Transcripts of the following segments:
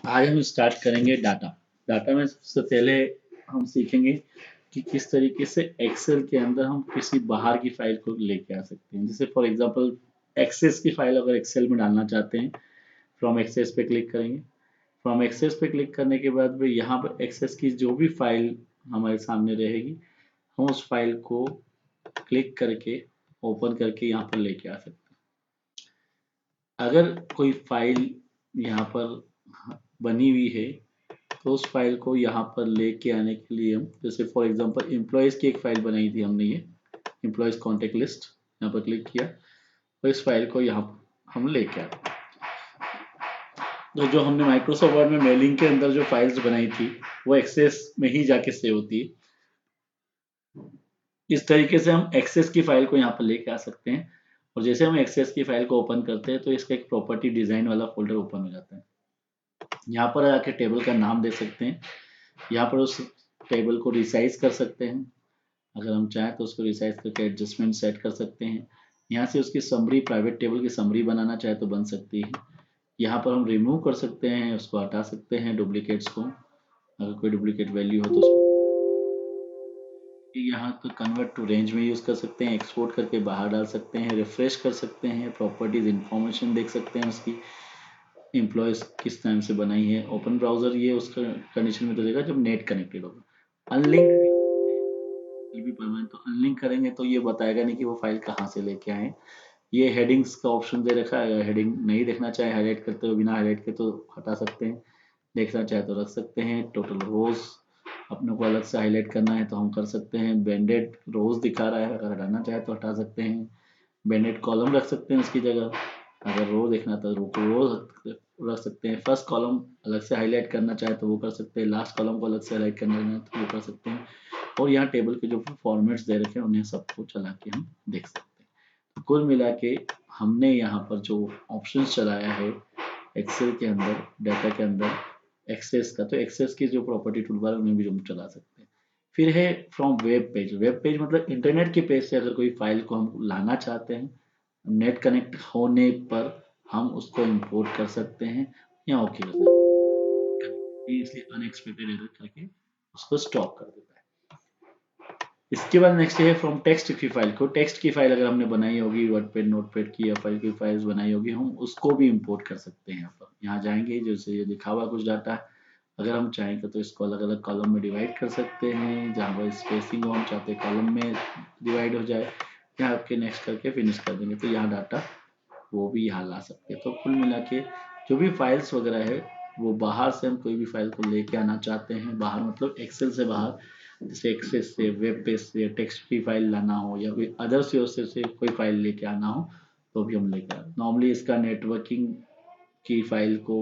आज हम स्टार्ट करेंगे डाटा। डाटा में सबसे पहले हम सीखेंगे कि किस तरीके से एक्सेल के अंदर हम किसी बाहर की फाइल को लेके आ सकते हैं। जैसे फॉर एग्जांपल एक्सेस की फाइल अगर एक्सेल में डालना चाहते हैं, फ्रॉम एक्सेस पे क्लिक करेंगे। फ्रॉम एक्सेस पे क्लिक करने के बाद में यहाँ पर एक्सेस की जो भी फाइल हमारे सामने रहेगी, हम उस फाइल को क्लिक करके ओपन करके यहाँ पर लेके आ सकते हैं। अगर कोई फाइल यहाँ पर बनी हुई है तो उस फाइल को यहाँ पर लेके आने के लिए हम, जैसे फॉर एग्जांपल एम्प्लॉयज़ की एक फाइल बनाई थी हमने, ये एम्प्लॉयज़ कॉन्टेक्ट लिस्ट, यहाँ पर क्लिक किया तो इस फाइल को यहाँ हम लेके आते हैं। तो जो हमने माइक्रोसॉफ्ट वर्ड में मेलिंग के अंदर जो फाइल्स बनाई थी वो एक्सेस में ही जाके सेव होती है। इस तरीके से हम एक्सेस की फाइल को यहाँ पर लेके आ सकते हैं। और जैसे हम एक्सेस की फाइल को ओपन करते हैं तो इसका एक प्रॉपर्टी डिजाइन वाला फोल्डर ओपन हो जाता है। यहाँ पर आके टेबल का नाम दे सकते हैं, यहाँ पर उस टेबल को रिसाइज कर सकते हैं। अगर हम चाहें तो उसको रिसाइज करके एडजस्टमेंट सेट कर सकते हैं। यहाँ से उसकी समरी, प्राइवेट टेबल की समरी बनाना चाहे तो बन सकती है। यहाँ पर हम रिमूव कर सकते हैं, उसको हटा सकते हैं डुप्लीकेट्स को, अगर कोई डुप्लीकेट वैल्यू हो तो उसको यहाँ तो कन्वर्ट टू रेंज में यूज़ कर सकते हैं, एक्सपोर्ट करके बाहर डाल सकते हैं, रिफ्रेश कर सकते हैं, प्रॉपर्टीज इंफॉर्मेशन देख सकते हैं उसकी, एम्प्लॉयज किस टाइम से बनाई है। ओपन ब्राउजर ये उसका कंडीशन में तो देगा जब नेट कनेक्टेड होगा। अनलिंक भी परमानेंट, तो अनलिंक करेंगे तो ये बताएगा नहीं कि वो फाइल कहाँ से लेके आए। ये हेडिंग्स का ऑप्शन दे रखा है, हेडिंग नहीं देखना चाहे हाईलाइट करते हुए, बिना हाईलाइट के तो हटा सकते हैं, देखना चाहे तो रख सकते हैं। टोटल रोज अपने को अलग से हाईलाइट करना है तो हम कर सकते हैं। बैंडेड रोज दिखा रहा है, अगर हटाना चाहे तो हटा सकते हैं। बैंडेड कॉलम रख सकते हैं उसकी जगह, अगर रो देखना तो रो रख सकते हैं। फर्स्ट कॉलम अलग से हाईलाइट करना चाहे तो वो कर सकते हैं, लास्ट कॉलम को अलग से हाईलाइट करना है तो वो कर सकते हैं। और यहाँ टेबल के जो फॉर्मेट्स दे रखे हैं उन्हें सबको चला के हम देख सकते हैं। तो कुल मिला के हमने यहाँ पर जो ऑप्शंस चलाया है एक्सेल के अंदर, डाटा के अंदर, एक्सेस का, तो एक्सेस की जो प्रॉपर्टी टूलबार है उन्हें भी हम चला सकते हैं। फिर है from web page. Web page मतलब इंटरनेट के पेज से अगर कोई फाइल को हम लाना चाहते हैं, नेट कनेक्ट होने पर हम उसको इंपोर्ट कर सकते हैं या ओके कर सकते हैं। इसलिए अनएक्सपेक्टेड एरर करके उसको स्टॉप कर देता है। इसके बाद नेक्स्ट है फ्रॉम टेक्स्ट की फाइल को। टेक्स्ट की फाइल अगर हमने बनाई होगी वर्डपैड, नोटपैड की या फाइल की फाइल्स बनाई होगी, हम उसको भी इंपोर्ट कर सकते हैं। यहाँ पर यहाँ जाएंगे, जैसे ये लिखा हुआ कुछ डाटा, अगर हम चाहेंगे तो इसको अलग अलग कॉलम में डिवाइड कर सकते हैं। जहाँ पर स्पेसिंग हो हम चाहते हैं कॉलम में डिवाइड हो जाए, यहाँ आपके नेक्स्ट करके फिनिश कर देंगे तो यहाँ डाटा वो भी यहाँ ला सकते हैं। तो कुल मिला के जो भी फाइल्स वगैरह है वो बाहर से हम कोई भी फाइल को लेके आना चाहते हैं, बाहर मतलब एक्सेल से बाहर, जैसे एक्सेस से, वेब पेज से टेक्स्ट की फाइल लाना हो या कोई अदर सोर्सेज से कोई फाइल लेके आना हो तो भी हम लेके आते। नॉर्मली इसका नेटवर्किंग की फाइल को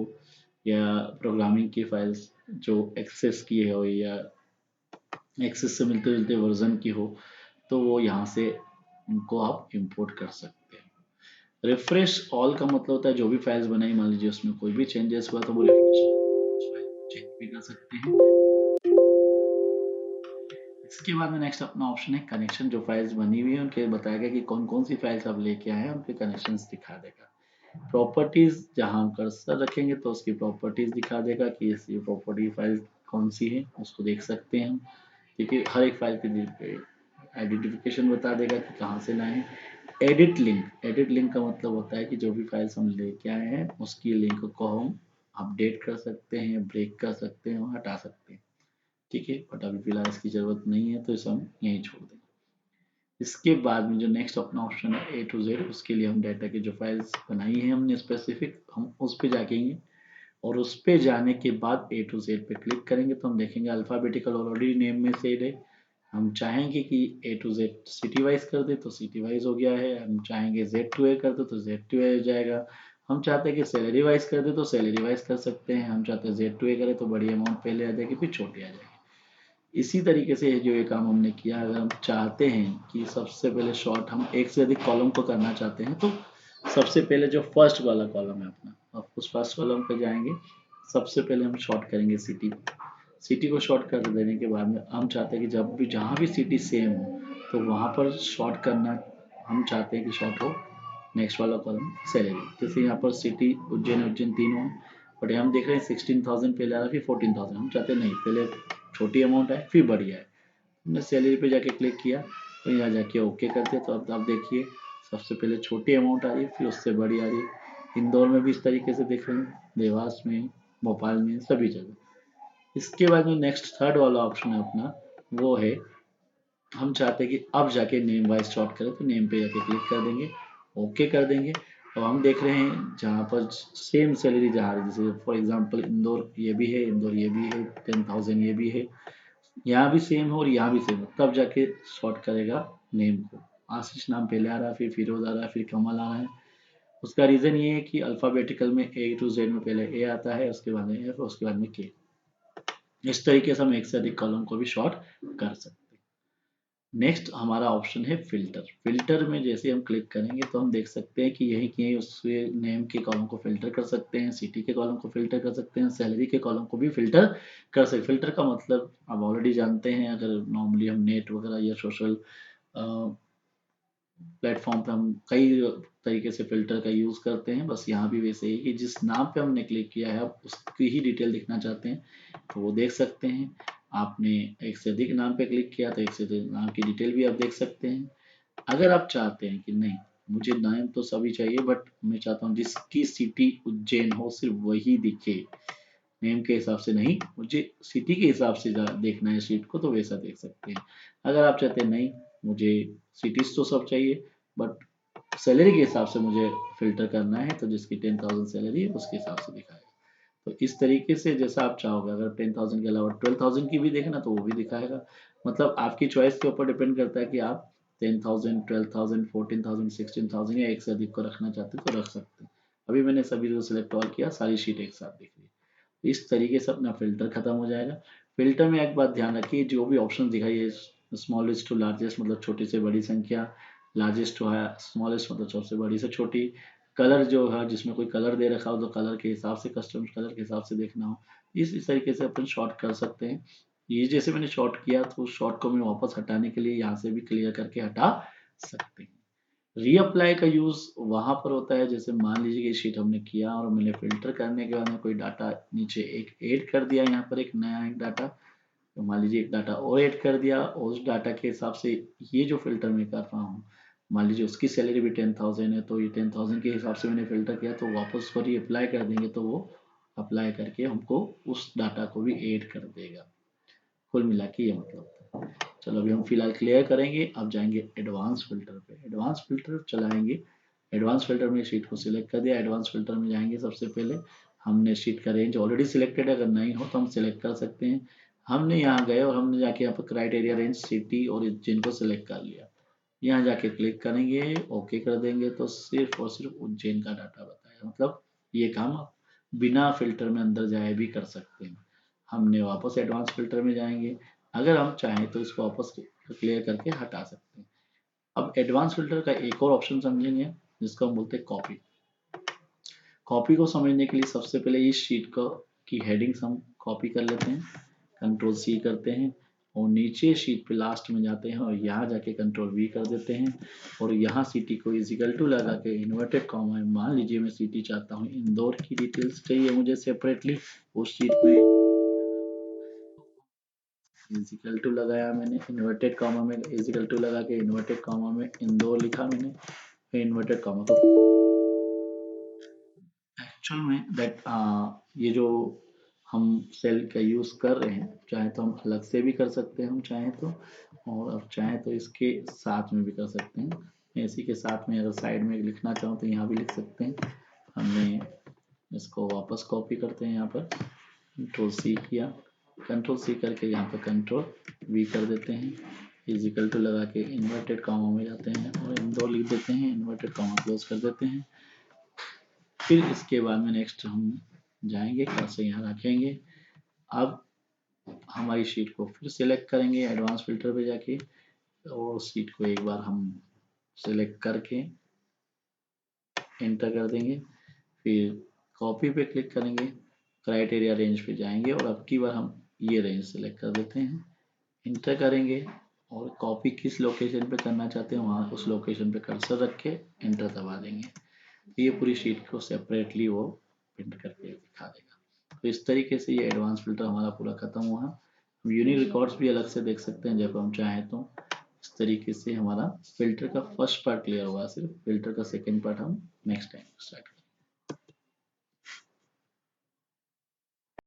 या प्रोग्रामिंग की फाइल्स जो एक्सेस की हो या एक्सेस से मिलते जुलते वर्जन की हो तो वो यहाँ से उनको आप इंपोर्ट कर सकते हैं। रिफ्रेश ऑल का मतलब होता है जो भी फाइल्स बनाई, मान लीजिए उसमें कोई भी चेंजेस हुआ तो वो रिफ्रेश चेक भी कर सकते हैं। इसके बाद में नेक्स्ट अपना ऑप्शन है कनेक्शन। जो फाइल्स बनी हुई है उनके बताएगा कि कौन कौन सी फाइल्स आप लेके आए हैं, उनके कनेक्शंस दिखा देगा। प्रॉपर्टीज, जहां हम कर्सर रखेंगे तो उसकी प्रॉपर्टीज दिखा देगा कि ये प्रॉपर्टी फाइल कौन सी है, उसको देख सकते हैं हम। क्योंकि हर एक फाइल की आइडेंटिफिकेशन बता देगा कि कहाँ से लाए हैं। एडिट लिंक, एडिट लिंक का मतलब होता है कि जो भी फाइल्स हम लेके आए हैं उसकी लिंक को हम अपडेट कर सकते हैं, ब्रेक कर सकते हैं और हटा सकते हैं। ठीक है, बट अभी फिलहाल इसकी जरूरत नहीं है तो इसे हम यहीं छोड़ देंगे। इसके बाद में जो नेक्स्ट अपना ऑप्शन है ए टू जेड, उसके लिए हम डाटा की जो फाइल्स बनाई है हमने स्पेसिफिक, हम उस पर जाएंगे और उस पे जाने के बाद ए टू जेड पे क्लिक करेंगे तो हम देखेंगे अल्फाबेटिकल ऑलरेडी नेम में से है। हम चाहेंगे कि ए टू जेड सिटी वाइज कर दे तो सिटी वाइज हो गया है, हम चाहेंगे जेड टू ए कर दे तो जेड टू ए हो जाएगा। हम चाहते हैं कि सैलरी वाइज कर दे तो सैलरी वाइज कर सकते हैं, हम चाहते हैं जेड टू ए करें तो बड़ी अमाउंट पहले आ जाएगी फिर छोटी आ जाएगी। इसी तरीके से जो ये काम हमने किया, अगर हम चाहते हैं कि सबसे पहले शॉर्ट हम एक से अधिक कॉलम को करना चाहते हैं तो सबसे पहले जो फर्स्ट वाला कॉलम है अपना, अब उस फर्स्ट कॉलम पे जाएंगे, सबसे पहले हम शॉर्ट करेंगे सिटी। सिटी को शॉर्ट कर देने के बाद में हम चाहते हैं कि जब भी जहाँ भी सिटी सेम हो तो वहाँ पर शॉर्ट करना, हम चाहते हैं कि शॉर्ट हो नेक्स्ट वाला कॉलम सैलरी। जैसे यहाँ पर सिटी उज्जैन, उज्जैन तीनों है बट हम देख रहे हैं 16,000 पहले आ रहा फिर 14,000, हम चाहते नहीं पहले छोटी अमाउंट आए फिर बड़ी आए। हमने सैलरी पे जाके क्लिक किया तो यहाँ जाके ओके करते, तो अब आप देखिए सबसे पहले छोटी अमाउंट आ रही है फिर उससे बड़ी आ रही है। इंदौर में भी इस तरीके से देख रहे हैं, देवास में, भोपाल में, सभी जगह। इसके बाद में नेक्स्ट थर्ड वाला ऑप्शन है अपना, वो है हम चाहते हैं कि अब जाके नेम वाइज शॉर्ट करें, तो नेम पे जाके क्लिक कर देंगे, ओके कर देंगे। और हम देख रहे हैं जहाँ पर सेम सैलरी जहाँ है, जैसे फॉर एग्जांपल इंदौर ये भी है, इंदौर ये भी है, 10,000 ये भी है, यहाँ भी सेम है और यहाँ भी सेम है, तब जाके शॉर्ट करेगा नेम को। आशीष नाम पहले आ रहा है, फिर फिरोज आ रहा है, फिर कमल आ रहा है। उसका रीज़न ये है कि अल्फ़ाबेटिकल में ए टू जेड में पहले ए आता है, उसके बाद में एफ, उसके बाद में के। इस तरीके से हम एक से अधिक कॉलम को भी शॉर्ट कर सकते हैं। नेक्स्ट हमारा ऑप्शन है फिल्टर। फिल्टर में जैसे हम क्लिक करेंगे तो हम देख सकते हैं कि यहीं कहीं उस नेम के कॉलम को फिल्टर कर सकते हैं, सिटी के कॉलम को फिल्टर कर सकते हैं, सैलरी के कॉलम को भी फिल्टर कर सकते हैं। फिल्टर का मतलब आप ऑलरेडी जानते हैं, अगर नॉर्मली हम नेट वगैरह या सोशल प्लेटफॉर्म पे हम कई तरीके से फिल्टर का यूज़ करते हैं, बस यहाँ भी वैसे ही कि जिस नाम पे हमने क्लिक किया है आप उसकी ही डिटेल देखना चाहते हैं तो वो देख सकते हैं। आपने एक से अधिक नाम पे क्लिक किया तो एक से अधिक नाम की डिटेल भी आप देख सकते हैं। अगर आप चाहते हैं कि नहीं मुझे नाम तो सभी चाहिए बट मैं चाहता हूँ जिसकी सिटी उज्जैन हो सिर्फ वही दिखे, नेम के हिसाब से नहीं, मुझे सिटी के हिसाब से देखना है शीट को, तो वैसा देख सकते हैं। अगर आप चाहते हैं नहीं मुझे सिटीज तो सब चाहिए बट सैलरी के हिसाब से मुझे फिल्टर करना है, तो जिसकी 10,000 सैलरी है उसके हिसाब से दिखाएगा। तो इस तरीके से जैसा आप चाहोगे, अगर 10,000 के अलावा 12,000 की भी देखना तो वो भी दिखाएगा। मतलब आपकी चॉइस के ऊपर डिपेंड करता है कि आप 10,000, 12,000, 14,000, 16,000 या एक से अधिक को रखना चाहते हैं तो रख सकते हैं। अभी मैंने सभी को सिलेक्ट ऑल किया, सारी शीट एक साथ दिख रही है। इस तरीके से अपना फिल्टर खत्म हो जाएगा। फिल्टर में एक बात ध्यान रखिए, जो भी ऑप्शन दिखाई है स्मॉलेस्ट टू लार्जेस्ट मतलब छोटी से बड़ी संख्या, लार्जेस्ट टू है स्मॉलेस्ट मतलब सबसे बड़ी से छोटी, कलर जो है जिसमें कोई कलर दे रखा हो तो कलर के हिसाब से कस्टम कलर के हिसाब से देखना हो, इस तरीके से अपन शॉर्ट कर सकते हैं। ये जैसे मैंने शॉर्ट किया तो शॉर्ट को मैं वापस हटाने के लिए यहाँ से भी क्लियर करके हटा सकते हैं। रीअप्लाई का यूज़ वहाँ पर होता है, जैसे मान लीजिए कि शीट हमने किया और मैंने फ़िल्टर करने के बाद में कोई डाटा नीचे एक ऐड कर दिया, यहाँ पर एक नया एक डाटा, तो मान लीजिए एक डाटा और ऐड कर दिया और उस डाटा के हिसाब से ये जो फ़िल्टर मैं कर रहा हूँ, मान लीजिए उसकी सैलरी भी 10,000 है तो ये 10,000 के हिसाब से मैंने फ़िल्टर किया, तो वापस उसको रीअप्लाई कर देंगे तो वो अप्लाई करके हमको उस डाटा को भी ऐड कर देगा। कुल मिला के ये मतलब था। चलो अभी हम फिलहाल क्लियर करेंगे, अब जाएंगे एडवांस फिल्टर पे। एडवांस फिल्टर चलाएंगे। एडवांस फिल्टर में शीट को सिलेक्ट कर दिया, एडवांस फिल्टर में जाएंगे। सबसे पहले हमने शीट का रेंज ऑलरेडी सिलेक्टेड है, अगर नहीं हो तो हम सिलेक्ट कर सकते हैं। हमने यहाँ गए और हमने जाके यहाँ पर क्राइटेरिया रेंज सिटी और उज्जैन को सिलेक्ट कर लिया। यहाँ जाके क्लिक करेंगे, ओके कर देंगे तो सिर्फ और सिर्फ उज्जैन का डाटा बताएगा। मतलब ये काम आप बिना फिल्टर में अंदर जाए भी कर सकते हैं। हमने वापस एडवांस फिल्टर में जाएंगे, अगर हम चाहें तो इसको वापस क्लियर करके हटा सकते हैं। अब एडवांस फिल्टर का एक और ऑप्शन समझेंगे जिसको हम बोलते हैं कॉपी। कॉपी को समझने के लिए सबसे पहले इस शीट को की हेडिंग्स हम कॉपी कर लेते हैं, कंट्रोल सी करते हैं और नीचे शीट पे लास्ट में जाते हैं और यहाँ जाके कंट्रोल वी कर देते हैं और यहाँ सिटी को इजिकल टू लगा के इन्वर्टेड कॉमा में, मान लीजिए मैं सिटी चाहता हूँ इंदौर की डिटेल्स चाहिए मुझे सेपरेटली, उस शीट में इजिकल टू लगाया मैंने, इन्वर्टेड कॉमा में इजिकल टू लगा के इन्वर्टेड कॉमा में इंदौर लिखा मैंने, फिर इन्वर्टेड कॉमा को एक्चुअल में दैट ये जो हम सेल का यूज़ कर रहे हैं, चाहे तो हम अलग से भी कर सकते हैं हम चाहें तो, और अब चाहें तो इसके साथ में भी कर सकते हैं। मैं इसी के साथ में अगर साइड में लिखना चाहूँ तो यहाँ भी लिख सकते हैं। हमने इसको वापस कॉपी करते हैं, यहाँ पर कंट्रोल सी किया, कंट्रोल सी करके यहाँ पर कंट्रोल वी कर देते हैं, इजिकल टू लगा के इन्वर्टेड कॉमा में जाते हैं और इंदौर लिख देते हैं, इन्वर्टेड कॉमा क्लोज कर देते हैं। फिर इसके बाद में नेक्स्ट हम जाएंगे, कर्सर यहाँ रखेंगे। अब हमारी शीट को फिर सिलेक्ट करेंगे एडवांस फिल्टर पे जाके और शीट को एक बार हम सिलेक्ट करके एंटर कर देंगे, फिर कॉपी पे क्लिक करेंगे, क्राइटेरिया रेंज पे जाएंगे और अब की बार हम ये रेंज सिलेक्ट कर देते हैं, इंटर करेंगे और कॉपी किस लोकेशन पे करना चाहते हैं वहाँ उस लोकेशन पे कर्सर रख के एंटर दबा देंगे। ये पूरी शीट को सेपरेटली वो प्रिंट करके दिखा देगा। तो इस तरीके से ये एडवांस फिल्टर हमारा पूरा खत्म हुआ। हम यूनिक रिकॉर्ड्स भी अलग से देख सकते हैं जब हम चाहें तो। इस तरीके से हमारा फिल्टर का फर्स्ट पार्ट क्लियर हुआ, सिर्फ फिल्टर का सेकेंड पार्ट हम नेक्स्ट टाइम स्टार्ट करेंगे।